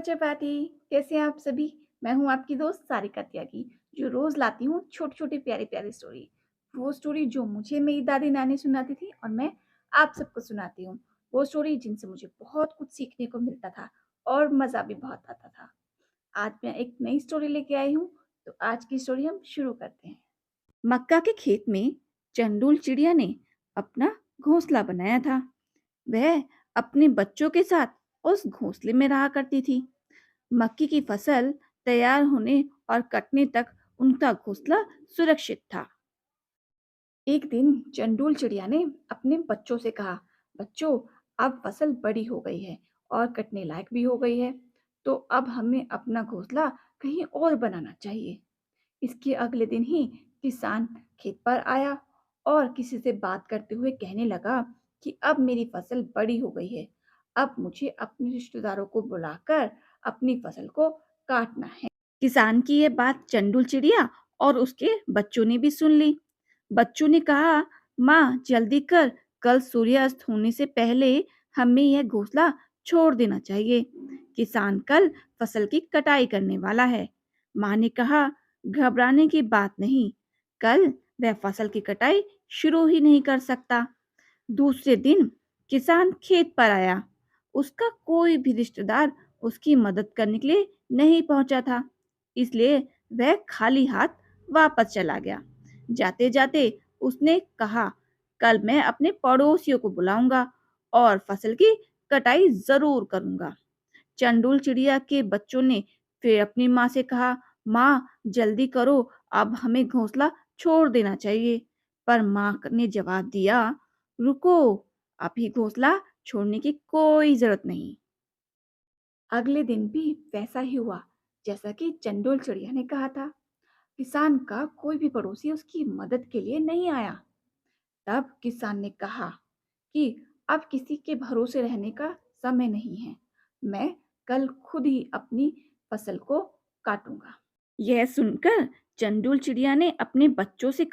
चपाती। कैसे हैं आप सभी? मैं हूँ आपकी दोस्त सारिका त्यागी, जो रोज़ लाती हूँ छोटे-छोटे प्यारे-प्यारे स्टोरी। वो स्टोरी जो मुझे मेरी दादी-नानी सुनाती थी और मैं आप सबको सुनाती हूँ। वो स्टोरी जिनसे मुझे बहुत कुछ सीखने को मिलता था और मज़ा भी बहुत आता था। आज मैं एक नई स्टोरी लेके आई हूँ, तो आज की स्टोरी हम शुरू करते हैं। मक्का के खेत में चंडुल चिड़िया ने अपना घोंसला बनाया था। वह अपने बच्चों के साथ उस घोंसले में रहा करती थी। मक्की की फसल तैयार होने और कटने तक उनका घोंसला सुरक्षित था। एक दिन चंडूल चिड़िया ने अपने बच्चों से कहा, बच्चों, अब फसल बड़ी हो गई है और कटने लायक भी हो गई है, तो अब हमें अपना घोंसला कहीं और बनाना चाहिए। इसके अगले दिन ही किसान खेत पर आया और किसी से बात करते हुए कहने लगा कि अब मेरी फसल बड़ी हो गई है। अब मुझे अपने रिश्तेदारों को बुलाकर अपनी फसल को काटना है। किसान की यह बात चंडुल चिड़िया और उसके बच्चों ने भी सुन ली। बच्चों ने कहा, माँ जल्दी कर, कल सूर्यास्त होने से पहले हमें यह घोंसला छोड़ देना चाहिए। किसान कल फसल की कटाई करने वाला है। माँ ने कहा, घबराने की बात नहीं, कल वह फसल की कटाई शुरू ही नहीं कर सकता। दूसरे दिन किसान खेत पर आया। उसका कोई भी रिश्तेदार उसकी मदद करने के लिए नहीं पहुंचा था, इसलिए वह खाली हाथ वापस चला गया। जाते जाते उसने कहा, कल मैं अपने पड़ोसियों को बुलाऊंगा और फसल की कटाई जरूर करूंगा। चंडूल चिड़िया के बच्चों ने फिर अपनी माँ से कहा, माँ जल्दी करो, अब हमें घोंसला छोड़ देना चाहिए। पर माँ ने जवाब दिया, रुको, अभी घोंसला छोड़ने की कोई जरूरत नहीं। अगले दिन भी वैसा ही हुआ जैसा कि चंडोल चिड़िया ने कहा था। किसान का कोई भी पड़ोसी उसकी मदद के लिए नहीं आया। तब किसान ने कहा कि अब किसी के भरोसे रहने का समय नहीं है। मैं कल खुद ही अपनी फसल को काटूंगा। यह सुनकर चंडुल चिड़िया ने अपने बच्चों से